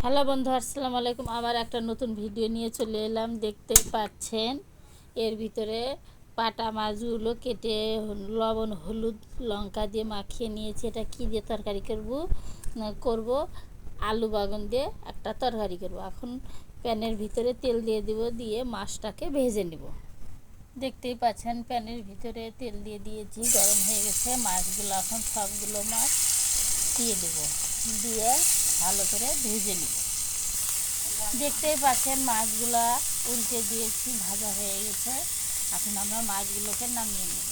Hello বন্ধু, আসসালামু আলাইকুম। আবার একটা নতুন ভিডিও নিয়ে চলে এলাম। দেখতে পাচ্ছেন এর ভিতরে পাটা মাছগুলো কেটে লবণ হলুদ লঙ্কা দিয়ে মাখিয়ে নিয়েছি। এটা কী দিয়ে তরকারি করব আলু বাগুন দিয়ে একটা তরকারি করব। এখন প্যানের ভিতরে তেল দিয়ে দিব, দিয়ে মাছটাকে ভেজে নেব। দেখতেই পাচ্ছেন প্যানের ভিতরে তেল দিয়ে দিয়েছি, গরম হয়ে গেছে। মাছগুলো এখন সবগুলো মাছ দিয়ে দেব, দিয়ে ভালো করে ভেজে নিব। দেখতেই পাচ্ছেন মাছগুলা উল্টে দিয়েছি, ভাজা হয়ে গেছে। এখন আমরা মাছগুলোকে নামিয়ে নেব।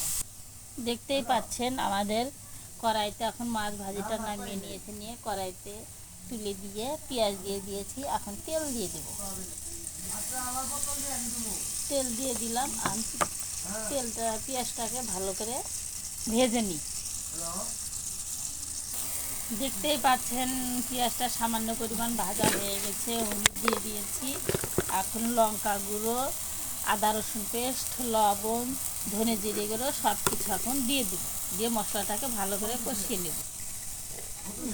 দেখতেই পাচ্ছেন আমাদের কড়াইতে এখন মাছ ভাজিটা নামিয়ে নিয়েছে, নিয়ে কড়াইতে তুলে দিয়ে পেঁয়াজ দিয়ে দিয়েছি। এখন তেল দিয়ে দেব, তেল দিয়ে দিলাম। তেলটা পেঁয়াজটাকে ভালো করে ভেজে নিই। দেখতেই পাচ্ছেন পেঁয়াজটা সামান্য পরিমাণ ভাজা হয়ে গেছে, হলুদ দিয়ে দিয়েছি। এখন লঙ্কা গুঁড়ো, আদা রসুন পেস্ট, লবণ, ধনে জিরে গুঁড়ো সব কিছু এখন দিয়ে দিব, দিয়ে মশলাটাকে ভালো করে কষিয়ে নেব।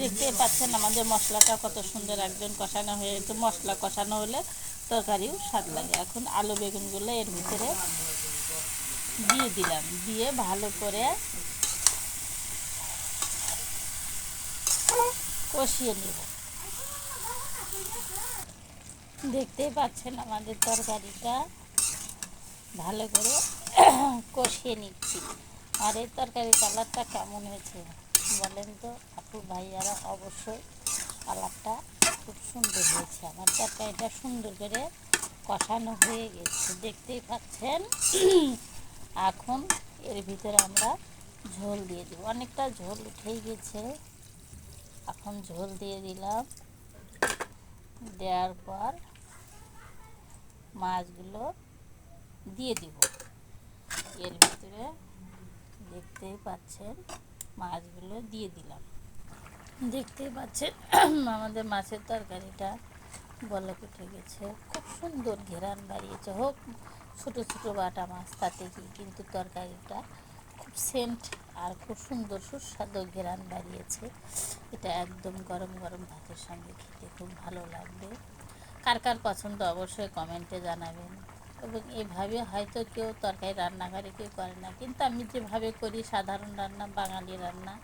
দেখতেই পাচ্ছেন আমাদের মশলাটা কত সুন্দর একদম কষানো হয়ে গেছে। মশলা কষানো হলে তরকারিও স্বাদ লাগে। এখন আলু বেগুনগুলো এর ভিতরে দিয়ে দিলাম, দিয়ে ভালো করে কষিয়ে নেব। দেখতেই পাচ্ছেন আমাদের তরকারিটা ভালো করে কষিয়ে নিচ্ছি। আর এই তরকারির কালারটা কেমন হয়েছে বলেন তো আপু ভাইয়ারা? অবশ্যই কালারটা খুব সুন্দর হয়েছে। আমার তরকারিটা সুন্দর করে কষানো হয়ে গেছে, দেখতেই পাচ্ছেন। এখন এর ভিতরে আমরা ঝোল দিয়ে দেব। অনেকটা ঝোল উঠেই গেছে, এখন ঝোল দিয়ে দিলাম। দেওয়ার পর মাছগুলো দিয়ে দিব এর ভিতরে। দেখতেই পাচ্ছেন মাছগুলো দিয়ে দিলাম। দেখতেই পাচ্ছেন আমাদের মাছের তরকারিটা বলক উঠে গেছে, খুব সুন্দর ঘেরান বাড়িয়েছে। হোক ছোটো ছোটো বাটা মাছ, তাতে কি, কিন্তু তরকারিটা খুব সেন্ট আর খুব সুন্দর সুস্বাদু ঘেরান বাড়িয়েছে। এটা একদম গরম গরম ভাতের সঙ্গে খেতে খুব ভালো লাগবে। কার কার পছন্দ অবশ্যই কমেন্টে জানাবেন। এবং এভাবে হয়তো কেউ তরকারি রান্নাঘরে কেউ করে না, কিন্তু আমি যেভাবে করি সাধারণ রান্না, বাঙালি রান্না,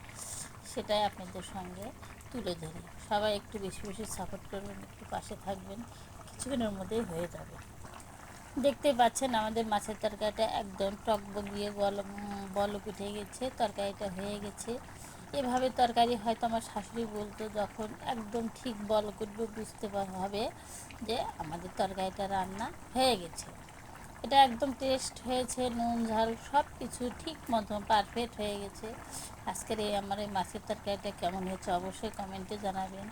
সেটাই আপনাদের সঙ্গে তুলে ধরি। সবাই একটু বেশি বেশি সাপোর্ট করবেন, একটু পাশে থাকবেন, কিছুক্ষণের মধ্যেই হয়ে যাবে। দেখতেই পাচ্ছেন আমাদের মাছের তরকারিটা একদম টক বগিয়ে বলক উঠে গেছে, তরকারিটা হয়ে গেছে। এভাবে তরকারি হয়তো আমার শাশুড়ি বলতো, যখন একদম ঠিক বলক উঠবে বুঝতে হবে যে আমাদের তরকারিটা রান্না হয়ে গেছে। এটা একদম টেস্ট হয়েছে, নুন ঝাল সব কিছু ঠিক মতো পারফেক্ট হয়ে গেছে। আজকের আমার এই মাছের তরকারিটা কেমন হয়েছে অবশ্যই কমেন্টে জানাবেন।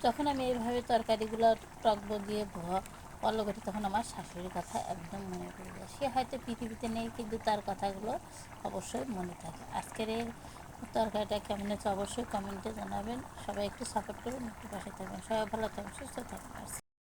যখন আমি এইভাবে তরকারিগুলো টক বগিয়ে বলক ওঠে, তখন আমার শাশুড়ির কথা একদম মনে পড়ে যায়। সে হয়তো পৃথিবীতে নেই, কিন্তু তার কথাগুলো অবশ্যই মনে থাকে। আজকের এই তরকারিটা কেমন হয়েছে অবশ্যই কমেন্টে জানাবেন। সবাই একটু সাপোর্ট করবেন, একটু পাশে থাকবেন। সবাই ভালো থাকবেন, সুস্থ থাকবেন।